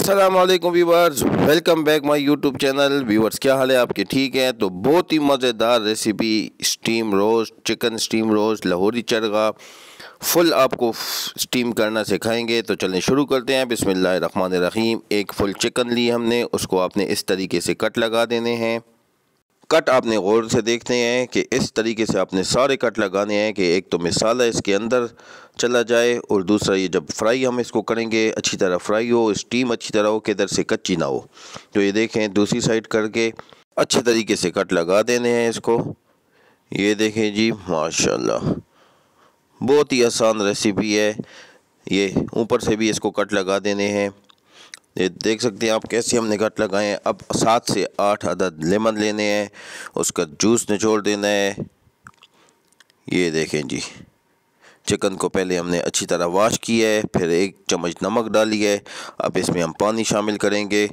अस्सलामुअलैकुम viewers, welcome back my YouTube channel. Viewers, क्या हाल है आपके? ठीक है। तो बहुत ही मज़ेदार recipe steam roast, chicken steam roast, Lahori chargha full आपको स्टीम करना सिखाएंगे। तो चलें शुरू करते हैं। बिस्मिल्लाहिर्रहमानिर्रहीम। एक फुल चिकन ली हमने, उसको आपने इस तरीके से कट लगा देने हैं। कट आपने गौर से देखते हैं कि इस तरीके से आपने सारे कट लगाने हैं कि एक तो मसाला इसके अंदर चला जाए और दूसरा ये जब फ्राई हम इसको करेंगे अच्छी तरह फ्राई हो, स्टीम अच्छी तरह हो कि इधर से कच्ची ना हो। तो ये देखें, दूसरी साइड करके अच्छे तरीके से कट लगा देने हैं इसको। ये देखें जी, माशाल्लाह बहुत ही आसान रेसिपी है। ये ऊपर से भी इसको कट लगा देने हैं। ये देख सकते हैं आप कैसे हमने कट लगाए हैं। अब 7 से 8 अदद लेमन लेने हैं, उसका जूस निचोड़ देना है। ये देखें जी, चिकन को पहले हमने अच्छी तरह वॉश किया है, फिर 1 चम्मच नमक डाली है। अब इसमें हम पानी शामिल करेंगे।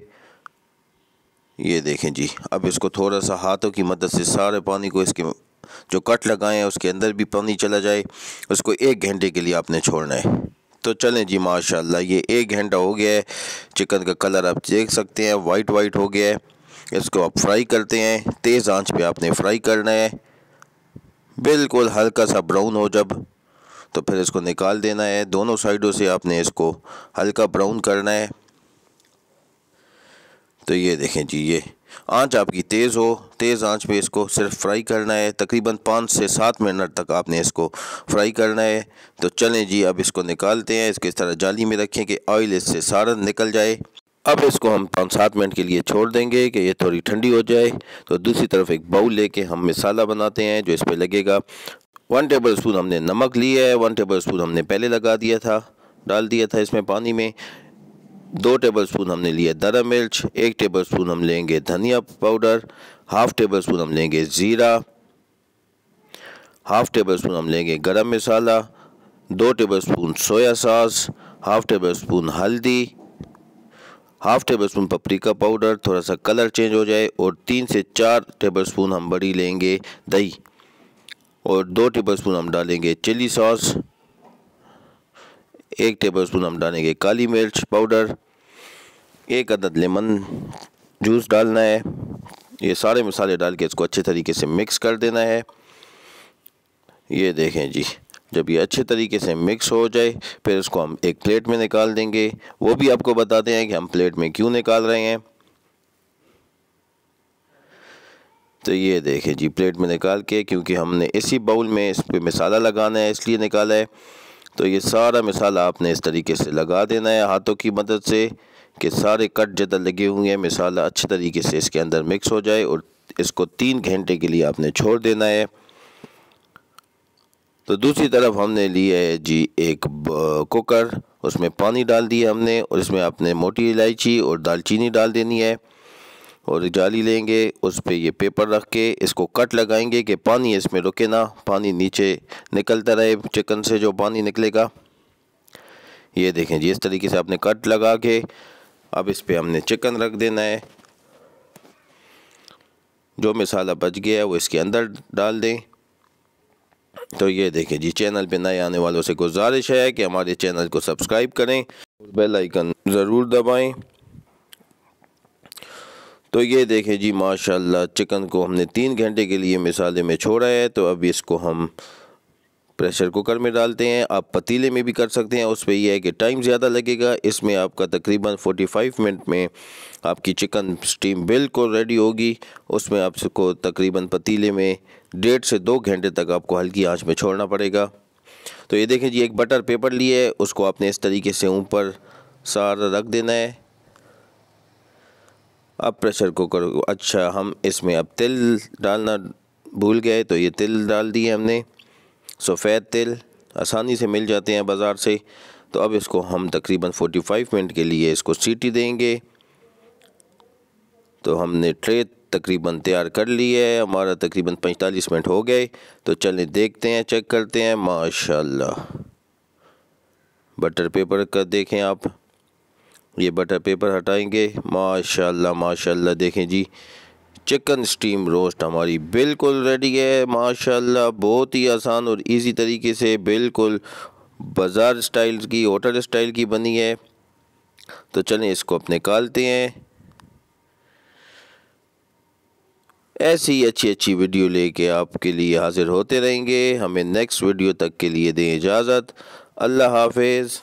ये देखें जी, अब इसको थोड़ा सा हाथों की मदद से सारे पानी को इसके जो कट लगाए हैं उसके अंदर भी पानी चला जाए। उसको 1 घंटे के लिए आपने छोड़ना है। तो चलें जी, माशाल्लाह ये 1 घंटा हो गया है। चिकन का कलर आप देख सकते हैं, वाइट वाइट हो गया है। इसको आप फ्राई करते हैं। तेज़ आंच पे आपने फ्राई करना है, बिल्कुल हल्का सा ब्राउन हो जब, तो फिर इसको निकाल देना है। दोनों साइडों से आपने इसको हल्का ब्राउन करना है। तो ये देखें जी, ये आंच आपकी तेज़ हो, तेज़ आंच पे इसको सिर्फ फ्राई करना है। तकरीबन 5 से 7 मिनट तक आपने इसको फ्राई करना है। तो चलें जी, अब इसको निकालते हैं। इसको इस तरह जाली में रखें कि ऑयल इससे सारा निकल जाए। अब इसको हम 5-7 मिनट के लिए छोड़ देंगे कि ये थोड़ी ठंडी हो जाए। तो दूसरी तरफ एक बाउल लेके हम मसाला बनाते हैं जो इस पर लगेगा। 1 टेबल स्पून हमने नमक लिया है, 1 टेबल स्पून हमने पहले लगा दिया था, डाल दिया था इसमें पानी में। 2 टेबल स्पून हमने लिया दरा मिर्च, 1 टेबल स्पून हम लेंगे धनिया पाउडर, हाफ़ टेबल स्पून हम लेंगे ज़ीरा, हाफ़ टेबल स्पून हम लेंगे garam masala, 2 table spoon soya sauce, half table spoon हल्दी, half table spoon paprika powder, थोड़ा सा कलर चेंज हो जाए, और 3 से 4 टेबल स्पून हम बड़ी लेंगे दही, और 2 टेबल स्पून हम डालेंगे चिली सॉस, 1 टेबल स्पून हम डालेंगे काली मिर्च पाउडर, 1 अदद लेमन जूस डालना है। ये सारे मसाले डाल के इसको अच्छे तरीके से मिक्स कर देना है। ये देखें जी, जब ये अच्छे तरीके से मिक्स हो जाए फिर इसको हम एक प्लेट में निकाल देंगे। वो भी आपको बताते हैं कि हम प्लेट में क्यों निकाल रहे हैं। तो ये देखें जी, प्लेट में निकाल के, क्योंकि हमने इसी बाउल में इस पर मसाला लगाना है इसलिए निकाला है। तो ये सारा मसाला आपने इस तरीके से लगा देना है हाथों की मदद से कि सारे कट जिधर लगे हुए हैं मसाला अच्छे तरीके से इसके अंदर मिक्स हो जाए, और इसको 3 घंटे के लिए आपने छोड़ देना है। तो दूसरी तरफ हमने लिया है जी एक कुकर, उसमें पानी डाल दिया हमने, और इसमें आपने मोटी इलायची और दालचीनी डाल देनी है, और जाली लेंगे उस पर ये पेपर रख के इसको कट लगाएंगे कि पानी इसमें रुके ना, पानी नीचे निकलता रहे। चिकन से जो पानी निकलेगा, ये देखें जी, इस तरीके से आपने कट लगा के अब इस पर हमने चिकन रख देना है। जो मसाला बच गया है वो इसके अंदर डाल दें। तो ये देखें जी, चैनल पे नए आने वालों से गुजारिश है कि हमारे चैनल को सब्सक्राइब करें और बेल आइकन ज़रूर दबाएं। तो ये देखें जी, माशाल्लाह चिकन को हमने 3 घंटे के लिए मसाले में छोड़ा है। तो अब इसको हम प्रेशर कुकर में डालते हैं। आप पतीले में भी कर सकते हैं, उस पर यह है कि टाइम ज़्यादा लगेगा। इसमें आपका तकरीबन 45 मिनट में आपकी चिकन स्टीम बिल्कुल रेडी होगी। उसमें आपको तकरीबन पतीले में 1.5 से 2 घंटे तक आपको हल्की आंच में छोड़ना पड़ेगा। तो ये देखें जी, एक बटर पेपर लिए है, उसको आपने इस तरीके से ऊपर सारा रख देना है। अब प्रेशर कुकर को, अच्छा हम इसमें अब तिल डालना भूल गए, तो ये तिल डाल दिए हमने। सफ़ेद तिल आसानी से मिल जाते हैं बाज़ार से। तो अब इसको हम तकरीबन 45 मिनट के लिए इसको सीटी देंगे। तो हमने ट्रे तकरीबन तैयार कर ली है, हमारा तकरीबन 45 मिनट हो गए। तो चलें देखते हैं, चेक करते हैं। माशाल्लाह बटर पेपर का देखें आप, ये बटर पेपर हटाएंगे। माशाल्लाह माशाल्लाह देखें जी, चिकन स्टीम रोस्ट हमारी बिल्कुल रेडी है। माशाल्लाह बहुत ही आसान और इजी तरीके से, बिल्कुल बाज़ार स्टाइल की, होटल स्टाइल की बनी है। तो चलें इसको अब निकालते हैं। ऐसी ही अच्छी अच्छी वीडियो लेके आपके लिए हाजिर होते रहेंगे। हमें नेक्स्ट वीडियो तक के लिए दें इजाज़त। अल्लाह हाफिज़।